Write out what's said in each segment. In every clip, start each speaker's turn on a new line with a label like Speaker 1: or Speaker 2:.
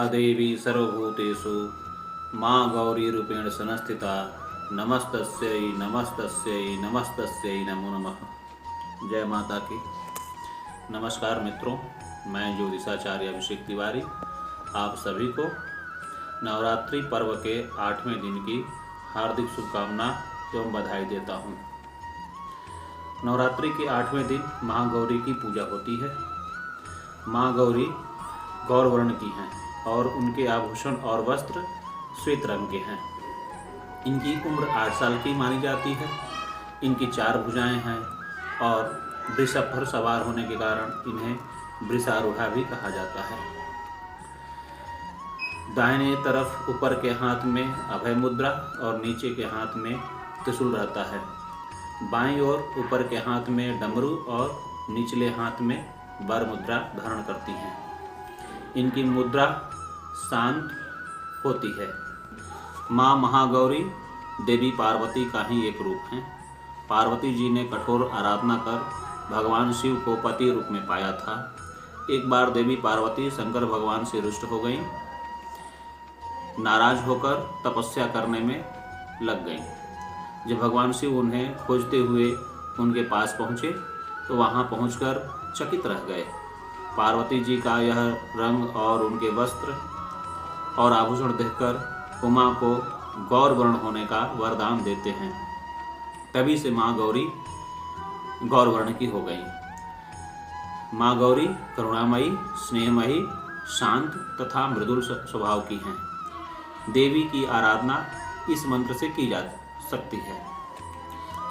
Speaker 1: देवी सर्वभूतेषु माँ गौरी रूपेण संस्थिता नमस्तस्यै नमस्तस्यै नमस्तस्यै नमो नमः। जय माता की। नमस्कार मित्रों, मैं ज्योतिषाचार्य अभिषेक तिवारी आप सभी को नवरात्रि पर्व के 8वें दिन की हार्दिक शुभकामना एवं बधाई देता हूँ। नवरात्रि के 8वें दिन महागौरी की पूजा होती है। माँ गौरी गौर वर्ण की हैं और उनके आभूषण और वस्त्र श्वेत रंग के हैं। इनकी उम्र 8 साल की मानी जाती है। इनकी 4 भुजाएं हैं और वृषभ पर सवार होने के कारण इन्हें वृषारूढ़ा भी कहा जाता है। दाहिने तरफ ऊपर के हाथ में अभय मुद्रा और नीचे के हाथ में त्रिशूल रहता है। बाईं ओर ऊपर के हाथ में डमरू और निचले हाथ में वर मुद्रा धारण करती हैं। इनकी मुद्रा शांत होती है। माँ महागौरी देवी पार्वती का ही एक रूप है। पार्वती जी ने कठोर आराधना कर भगवान शिव को पति रूप में पाया था। एक बार देवी पार्वती शंकर भगवान से रुष्ट हो गईं। नाराज होकर तपस्या करने में लग गईं। जब भगवान शिव उन्हें खोजते हुए उनके पास पहुँचे तो वहाँ पहुँचकर चकित रह गए। पार्वती जी का यह रंग और उनके वस्त्र और आभूषण देखकर उमा को गौर वर्ण होने का वरदान देते हैं। तभी से माँ गौरी गौर वर्ण की हो गई। माँ गौरी करुणामयी, स्नेहमयी, शांत तथा मृदुल स्वभाव की हैं। देवी की आराधना इस मंत्र से की जा सकती है।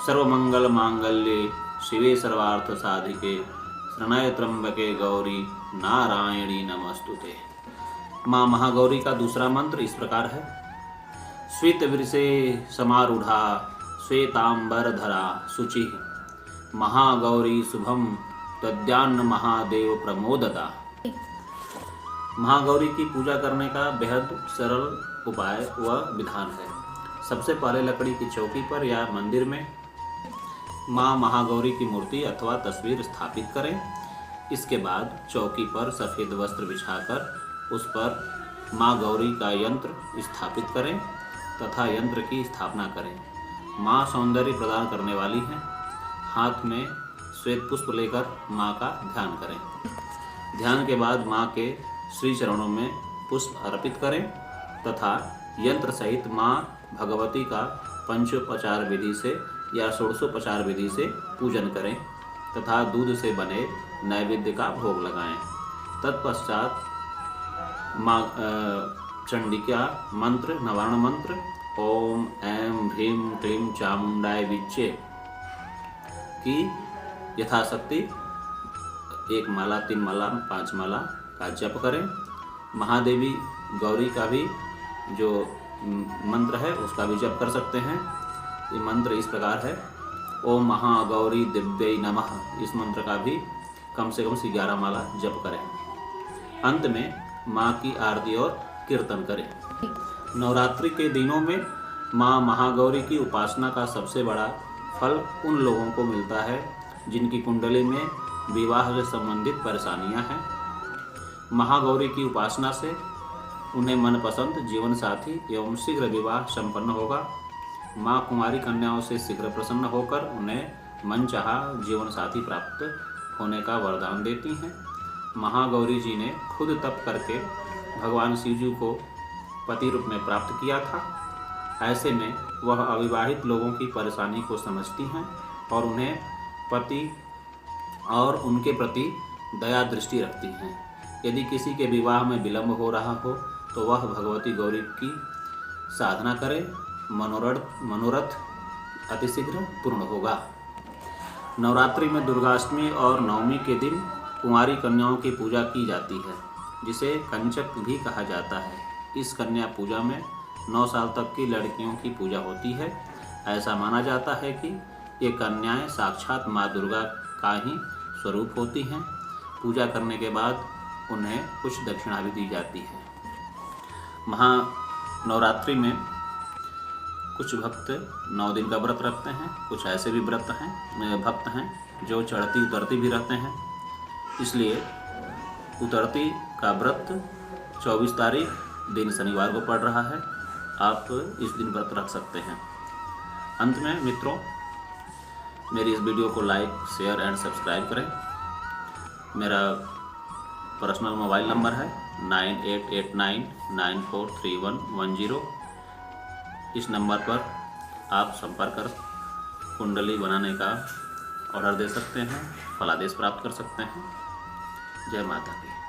Speaker 1: सर्वमंगल मांगल्ये शिवे सर्वार्थ साधिके शरण्ये त्र्यंबके गौरी नारायणी नमस्तुते। माँ महागौरी का दूसरा मंत्र इस प्रकार है। श्वेत वृषे समारूढ़ा श्वेतांबरधरा शुचि महागौरी शुभम तद्यान्न महादेव प्रमोदता। महागौरी की पूजा करने का बेहद सरल उपाय व विधान है। सबसे पहले लकड़ी की चौकी पर या मंदिर में माँ महागौरी की मूर्ति अथवा तस्वीर स्थापित करें। इसके बाद चौकी पर सफ़ेद वस्त्र बिछाकर उस पर माँ गौरी का यंत्र स्थापित करें तथा यंत्र की स्थापना करें। माँ सौंदर्य प्रदान करने वाली हैं। हाथ में श्वेत पुष्प लेकर माँ का ध्यान करें। ध्यान के बाद माँ के श्री चरणों में पुष्प अर्पित करें तथा यंत्र सहित माँ भगवती का पंचोपचार विधि से या षोडशोपचार विधि से पूजन करें तथा दूध से बने नैवेद्य का भोग लगाएं। तत्पश्चात माँ चंडिका मंत्र, नवारण मंत्र ओम ऐं ह्रीं क्लीं चामुंडाय विच्चे की यथाशक्ति 1 माला, 3 माला, 5 माला का जप करें। महादेवी गौरी का भी जो मंत्र है उसका भी जप कर सकते हैं। ये मंत्र इस प्रकार है। ओम महागौरी दिव्यै नमः। इस मंत्र का भी कम से कम 11 माला जप करें। अंत में माँ की आरती और कीर्तन करें। नवरात्रि के दिनों में माँ महागौरी की उपासना का सबसे बड़ा फल उन लोगों को मिलता है जिनकी कुंडली में विवाह से संबंधित परेशानियां हैं। महागौरी की उपासना से उन्हें मनपसंद जीवन साथी एवं शीघ्र विवाह संपन्न होगा। माँ कुमारी कन्याओं से शीघ्र प्रसन्न होकर उन्हें मनचाहा जीवन साथी प्राप्त होने का वरदान देती हैं। महागौरी जी ने खुद तप करके भगवान शिव जी को पति रूप में प्राप्त किया था। ऐसे में वह अविवाहित लोगों की परेशानी को समझती हैं और उन्हें पति और उनके प्रति दया दृष्टि रखती हैं। यदि किसी के विवाह में विलंब हो रहा हो तो वह भगवती गौरी की साधना करें। मनोरथ अतिशीघ्र पूर्ण होगा। नवरात्रि में दुर्गाष्टमी और नवमी के दिन कुंवारी कन्याओं की पूजा की जाती है, जिसे कंचक भी कहा जाता है। इस कन्या पूजा में 9 साल तक की लड़कियों की पूजा होती है। ऐसा माना जाता है कि ये कन्याएं साक्षात माँ दुर्गा का ही स्वरूप होती हैं। पूजा करने के बाद उन्हें कुछ दक्षिणा भी दी जाती है। नवरात्रि में कुछ भक्त 9 दिन का व्रत रखते हैं। कुछ ऐसे भी भक्त हैं जो चढ़ती उतरती भी रहते हैं। इसलिए उतरती का व्रत 24 तारीख दिन शनिवार को पड़ रहा है। आप इस दिन व्रत रख सकते हैं। अंत में मित्रों, मेरी इस वीडियो को लाइक, शेयर एंड सब्सक्राइब करें। मेरा पर्सनल मोबाइल नंबर है 9889943110। इस नंबर पर आप संपर्क कर कुंडली बनाने का ऑर्डर दे सकते हैं, फलादेश प्राप्त कर सकते हैं। जय माता की।